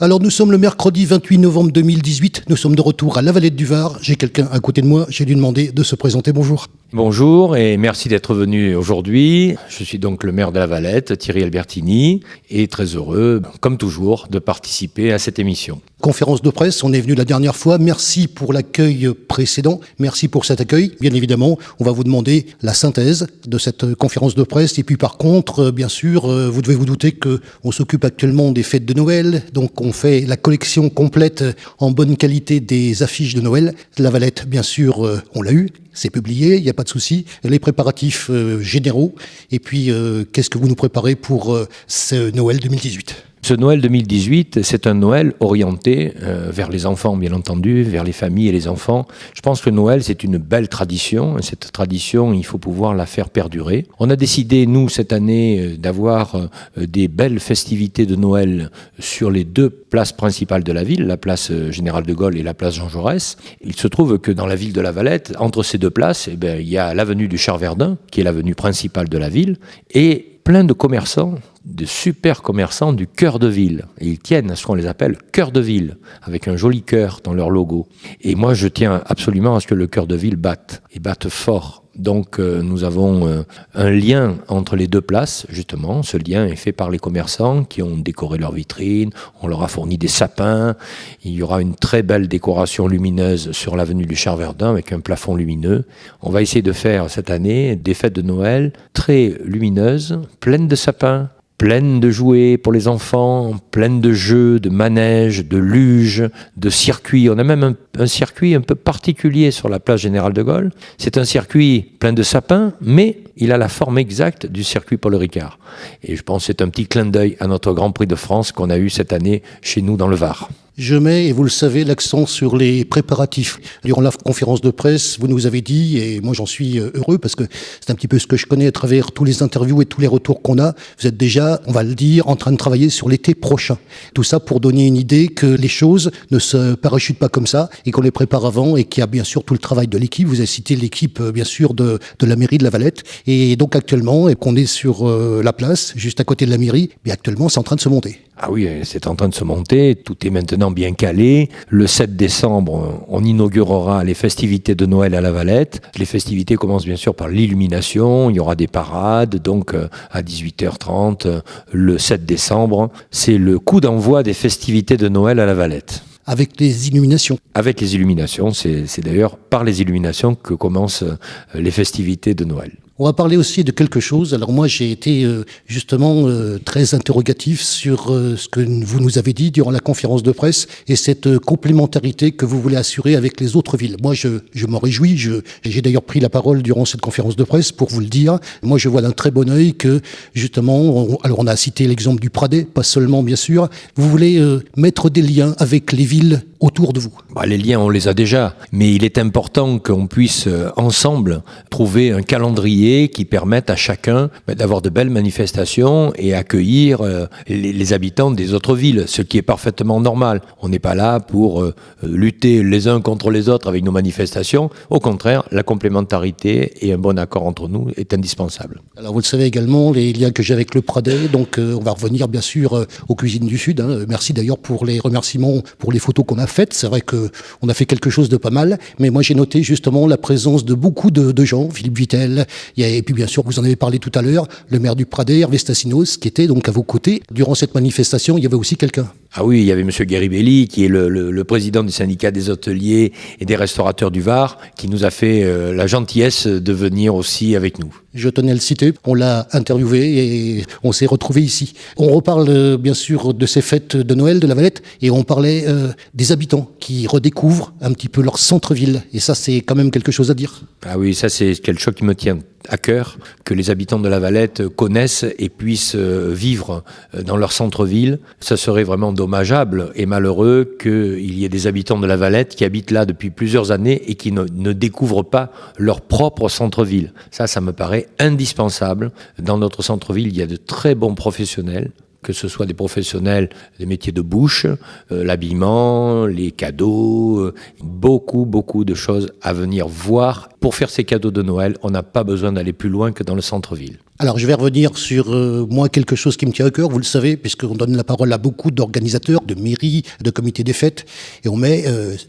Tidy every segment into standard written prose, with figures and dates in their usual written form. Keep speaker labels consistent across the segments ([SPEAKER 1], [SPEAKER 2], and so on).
[SPEAKER 1] Alors nous sommes le mercredi 28 novembre 2018, nous sommes de retour à La Valette du Var. J'ai quelqu'un à côté de moi, j'ai lui demandé de se présenter. Bonjour.
[SPEAKER 2] Bonjour et merci d'être venu aujourd'hui. Je suis donc le maire de La Valette, Thierry Albertini, et très heureux, comme toujours, de participer à cette émission.
[SPEAKER 1] Conférence de presse, on est venu la dernière fois. Merci pour l'accueil précédent, merci pour cet accueil. Bien évidemment, on va vous demander la synthèse de cette conférence de presse. Et puis par contre, bien sûr, vous devez vous douter qu'on s'occupe actuellement des fêtes de Noël. Donc on fait la collection complète en bonne qualité des affiches de Noël. La Valette, bien sûr, on l'a eu. C'est publié, il n'y a pas de souci. Les préparatifs généraux. Et puis, qu'est-ce que vous nous préparez pour ce Noël 2018 ?
[SPEAKER 2] Ce Noël 2018, c'est un Noël orienté vers les enfants, bien entendu, vers les familles et les enfants. Je pense que Noël, c'est une belle tradition. Cette tradition, il faut pouvoir la faire perdurer. On a décidé, nous, cette année, d'avoir des belles festivités de Noël sur les deux places principales de la ville, la place Général de Gaulle et la place Jean Jaurès. Il se trouve que dans la ville de La Valette, entre ces deux places, il y a l'avenue du Char-Verdun, qui est l'avenue principale de la ville, et plein de commerçants, de super commerçants du cœur de ville. Et ils tiennent à ce qu'on les appelle cœur de ville, avec un joli cœur dans leur logo. Et moi, je tiens absolument à ce que le cœur de ville batte, et batte fort. Donc nous avons un lien entre les deux places, justement. Ce lien est fait par les commerçants qui ont décoré leurs vitrines, on leur a fourni des sapins. Il y aura une très belle décoration lumineuse sur l'avenue du Char-Verdun avec un plafond lumineux. On va essayer de faire cette année des fêtes de Noël très lumineuses, pleines de sapins, pleine de jouets pour les enfants, pleine de jeux, de manèges, de luges, de circuits. On a même un circuit un peu particulier sur la place Général de Gaulle. C'est un circuit plein de sapins, mais il a la forme exacte du circuit Paul Ricard. Et je pense que c'est un petit clin d'œil à notre Grand Prix de France qu'on a eu cette année chez nous dans le Var.
[SPEAKER 1] Je mets, et vous le savez, l'accent sur les préparatifs. Durant la conférence de presse, vous nous avez dit, et moi j'en suis heureux parce que c'est un petit peu ce que je connais à travers tous les interviews et tous les retours qu'on a, vous êtes déjà, on va le dire, en train de travailler sur l'été prochain. Tout ça pour donner une idée que les choses ne se parachutent pas comme ça et qu'on les prépare avant et qu'il y a bien sûr tout le travail de l'équipe. Vous avez cité l'équipe, bien sûr, de la mairie de La Valette. Et donc actuellement, et qu'on est sur la place, juste à côté de la mairie, bien actuellement c'est en train de se monter.
[SPEAKER 2] Ah oui, c'est en train de se monter, tout est maintenant bien calé. Le 7 décembre, on inaugurera les festivités de Noël à La Valette. Les festivités commencent bien sûr par l'illumination, il y aura des parades, donc à 18h30, le 7 décembre, c'est le coup d'envoi des festivités de Noël à La Valette.
[SPEAKER 1] Avec les illuminations.
[SPEAKER 2] Avec les illuminations, c'est d'ailleurs par les illuminations que commencent les festivités de Noël.
[SPEAKER 1] On va parler aussi de quelque chose. Alors moi, j'ai été justement très interrogatif sur ce que vous nous avez dit durant la conférence de presse et cette complémentarité que vous voulez assurer avec les autres villes. Moi, je m'en réjouis. J'ai d'ailleurs pris la parole durant cette conférence de presse pour vous le dire. Moi, je vois d'un très bon œil que justement, on a cité l'exemple du Pradet, pas seulement bien sûr. Vous voulez mettre des liens avec les villes autour de vous.
[SPEAKER 2] Les liens, on les a déjà, mais il est important qu'on puisse ensemble trouver un calendrier qui permette à chacun d'avoir de belles manifestations et accueillir les habitants des autres villes, ce qui est parfaitement normal. On n'est pas là pour lutter les uns contre les autres avec nos manifestations. Au contraire, la complémentarité et un bon accord entre nous est indispensable.
[SPEAKER 1] Alors vous le savez également, les liens que j'ai avec le Pradet, donc on va revenir bien sûr aux Cuisines du Sud. Merci d'ailleurs pour les remerciements, pour les photos qu'on a faites. C'est vrai qu'on a fait quelque chose de pas mal, mais moi j'ai noté justement la présence de beaucoup de gens, Philippe Vittel, et puis bien sûr, vous en avez parlé tout à l'heure, le maire du Pradet, Hervé Stassinos, qui était donc à vos côtés. Durant cette manifestation, il y avait aussi quelqu'un.
[SPEAKER 2] Ah oui, il y avait M. Guéribelli, qui est le président du syndicat des hôteliers et des restaurateurs du Var, qui nous a fait la gentillesse de venir aussi avec nous.
[SPEAKER 1] Je tenais à le citer, on l'a interviewé et on s'est retrouvé ici. On reparle bien sûr de ces fêtes de Noël de La Valette et on parlait des habitants qui redécouvrent un petit peu leur centre-ville. Et ça, c'est quand même quelque chose à dire.
[SPEAKER 2] Ah oui, ça c'est quelque chose qui me tient à cœur, que les habitants de La Valette connaissent et puissent vivre dans leur centre-ville. Ça serait vraiment dommageable et malheureux qu'il y ait des habitants de La Valette qui habitent là depuis plusieurs années et qui ne découvrent pas leur propre centre-ville. Ça me paraît indispensable. Dans notre centre-ville, il y a de très bons professionnels, que ce soit des professionnels des métiers de bouche, l'habillement, les cadeaux, beaucoup de choses à venir voir. Pour faire ces cadeaux de Noël, on n'a pas besoin d'aller plus loin que dans le centre-ville.
[SPEAKER 1] Alors, je vais revenir sur moi quelque chose qui me tient à cœur, vous le savez, puisqu'on donne la parole à beaucoup d'organisateurs, de mairies, de comités des fêtes, et on met,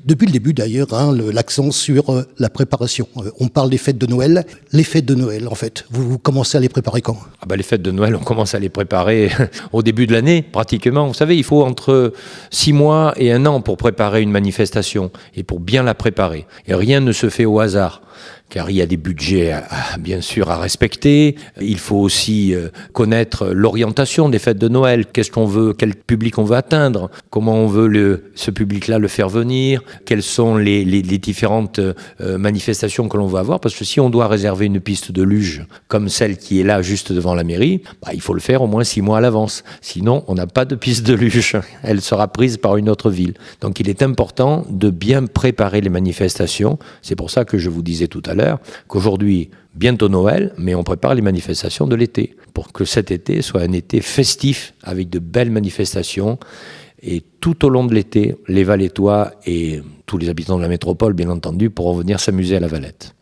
[SPEAKER 1] depuis le début d'ailleurs, l'accent sur la préparation. On parle des fêtes de Noël. Les fêtes de Noël, en fait, vous commencez à les préparer quand ?
[SPEAKER 2] Les fêtes de Noël, on commence à les préparer au début de l'année, pratiquement. Vous savez, il faut entre 6 mois et 1 an pour préparer une manifestation et pour bien la préparer. Et rien ne se fait au hasard, car il y a des budgets, bien sûr, à respecter. Il faut aussi connaître l'orientation des fêtes de Noël. Qu'est-ce qu'on veut, quel public on veut atteindre, comment on veut ce public-là le faire venir, quelles sont les différentes manifestations que l'on veut avoir. Parce que si on doit réserver une piste de luge comme celle qui est là juste devant la mairie, il faut le faire au moins 6 mois à l'avance. Sinon, on n'a pas de piste de luge. Elle sera prise par une autre ville. Donc il est important de bien préparer les manifestations. C'est pour ça que je vous disais tout à l'heure qu'aujourd'hui, bientôt Noël, mais on prépare les manifestations de l'été pour que cet été soit un été festif avec de belles manifestations. Et tout au long de l'été, les Valettois et tous les habitants de la métropole, bien entendu, pourront venir s'amuser à la Valette.